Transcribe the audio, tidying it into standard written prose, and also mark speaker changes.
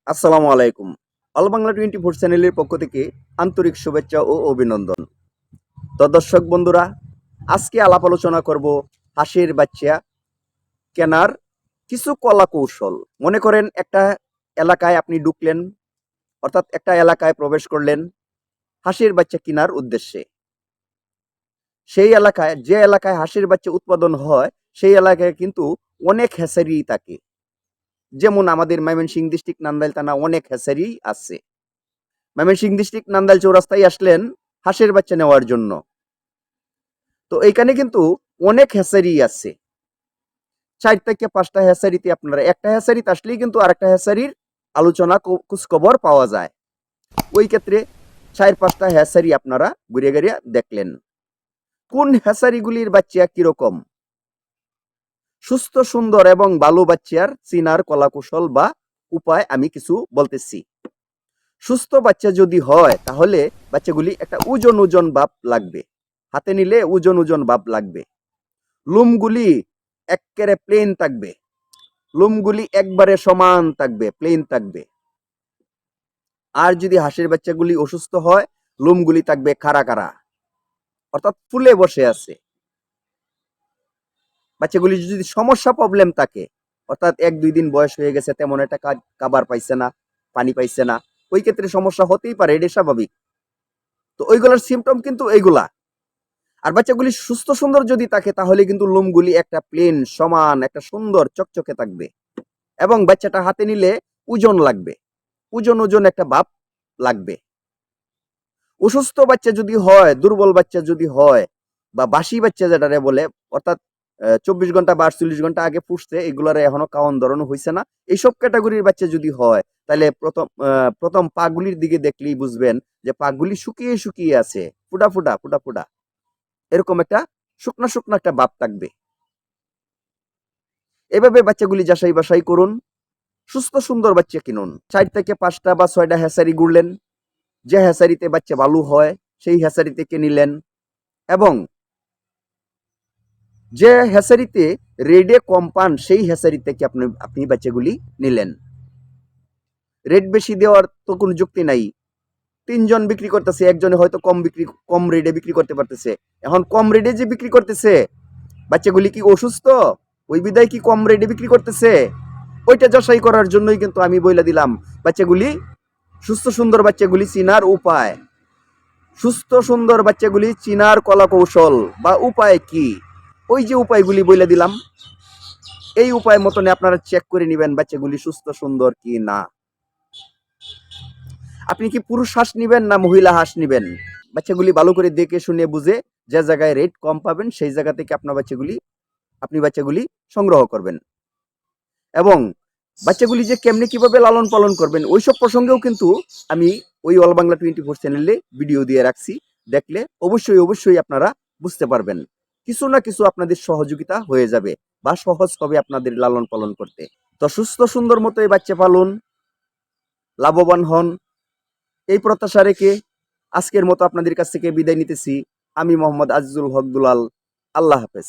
Speaker 1: আসসালামু আলাইকুম। অল বাংলা 24 চ্যানেলের পক্ষ থেকে আন্তরিক শুভেচ্ছা ও অভিনন্দন। তো দর্শক বন্ধুরা, আজকে আলাপ আলোচনা করব হাঁসের বাচ্চা কেনার কিছু কলা কৌশল। মনে করেন একটা এলাকায় আপনি ঢুকলেন, অর্থাৎ একটা এলাকায় প্রবেশ করলেন হাঁসের বাচ্চা কেনার উদ্দেশ্যে। সেই এলাকায়, যে এলাকায় হাঁসের বাচ্চা উৎপাদন হয়, সেই এলাকায় কিন্তু অনেক হ্যাচারি থাকে। যেমন আমাদের ময়মনসিংহ ডিস্ট্রিক্ট নান্দাইল থানা অনেক হ্যাচারি আছে। ময়মনসিংহ ডিস্ট্রিক্ট নান্দাইল চৌরাস্তায় আসলেন হাঁসের বাচ্চা নেওয়ার জন্য। তো এইখানে কিন্তু অনেক হ্যাচারি আছে। 4 থেকে 5টা হ্যাচারিতে আপনারা একটা হ্যাচারিতে আসলেই কিন্তু আরেকটা হ্যাচারির আলোচনা খোঁজখবর পাওয়া যায়। ওই ক্ষেত্রে 4-5টা হ্যাচারি আপনারা ঘুরে ঘুরে দেখলেন। কোন হ্যাচারিগুলির বাচ্চা কিরকম, সুস্থ সুন্দর এবং ভালো বাচ্চার চিনার কলাকৌশল বা উপায় আমি কিছু বলতেছি। সুস্থ বাচ্চা যদি হয় তাহলে বাচ্চাগুলি একটা ওজন ওজন ভাব লাগবে, হাতে নিলে ওজন ওজন ভাব লাগবে। লোমগুলি একেবারে প্লেন থাকবে, লোমগুলি একবারে সমান থাকবে, প্লেন থাকবে। আর যদি হাঁসের বাচ্চাগুলি অসুস্থ হয়, লোমগুলি থাকবে খাড়া খাড়া, অর্থাৎ ফুলে বসে আছে। বাচ্চাগুলি যদি সমস্যা প্রবলেম থাকে, অর্থাৎ 1-2 দিন বয়স হয়ে গেছে, তেমন একটা খাবার পাইছে না, পানি পাইছে না, ওই ক্ষেত্রে সমস্যা হতেই পারে, এটা স্বাভাবিক। তো ওইগুলোর সিমটম কিন্তু এইগুলা। আর বাচ্চাগুলি সুস্থ সুন্দর যদি থাকে তাহলে কিন্তু লোমগুলি একটা প্লেন সমান একটা সুন্দর চকচকে থাকবে এবং বাচ্চাটা হাতে নিলে ওজন লাগবে, ওজন ওজন একটা ভাব লাগবে। অসুস্থ বাচ্চা যদি হয়, দুর্বল বাচ্চা যদি হয়, বা বাসি বাচ্চা যেটারে বলে, অর্থাৎ 24 ঘন্টা বা 48 ঘন্টা আগে ফুটছে, এগুলার এখনো খাওয়ান ধরনো হয়েছে না, এইসব ক্যাটাগরির বাচ্চা যদি হয় তাহলে প্রথম পাগুলির দিকে দেখলেই বুঝবেন যে পাগুলি শুকিয়ে শুকিয়ে আছে, ফুটা ফুটা ফুটা ফুটা, এরকম একটা শুকনা শুকনা একটা ভাব থাকবে। এভাবে বাচ্চাগুলি যাচাই বাছাই করুন, সুস্থ সুন্দর বাচ্চা কিনুন। 4 থেকে 5টা বা 6টা হ্যাচারি ঘুরলেন, যে হ্যাচারিতে বাচ্চা ভালো হয় সেই হ্যাচারি থেকে নিলেন, এবং যে হ্যাচারিতে রেডে কম পান সেই হ্যাচারি থেকে আপনি বাচ্চাগুলি নিলেন। রেট বেশি দেওয়ার তো কোনো যুক্তি নাই। 3জন বিক্রি করতেছে, একজনে হয়তো কম রেটে বিক্রি করতে পারতেছে। এখন কম রেটে যে বিক্রি করতেছে, বাচ্চাগুলি কি অসুস্থ, ওই বিদায় কি কম রেটে বিক্রি করতেছে? ওইটা যাচাই করার জন্যই কিন্তু আমি বইলা দিলাম বাচ্চাগুলি, সুস্থ সুন্দর বাচ্চাগুলি চিনার উপায়। সুস্থ সুন্দর বাচ্চাগুলি চিনার কলা কৌশল বা উপায় কি, ওই যে উপায়গুলি বইলা দিলাম, এই উপায় মতনে আপনারা চেক করে নেবেন বাচ্চাগুলি সুস্থ সুন্দর কি না। আপনি কি পুরুষ হাঁস নিবেন না মহিলা হাঁস নিবেন, বাচ্চাগুলি ভালো করে দেখে শুনে বুঝে যে জায়গায় রেট কম পাবেন সেই জায়গা থেকে আপনি বাচ্চাগুলি সংগ্রহ করবেন। এবং বাচ্চাগুলি যে কেমনে কিভাবে লালন পালন করবেন ওইসব প্রসঙ্গেও কিন্তু আমি ওই অল বাংলা 24 চ্যানেলে ভিডিও দিয়ে রাখছি। দেখলে অবশ্যই অবশ্যই আপনারা বুঝতে পারবেন, কিছু না কিছু আপনাদের সহযোগিতা হয়ে যাবে বা সহজ হবে আপনাদের লালন পালন করতে। তো সুস্থ সুন্দর মতো এই বাচ্চা পালন, লাভবান হন, এই প্রত্যাশা রেখে আজকের মতো আপনাদের কাছ থেকে বিদায় নিতেছি। আমি মোহাম্মদ আজিজুল হক দুলাল। আল্লাহ হাফেজ।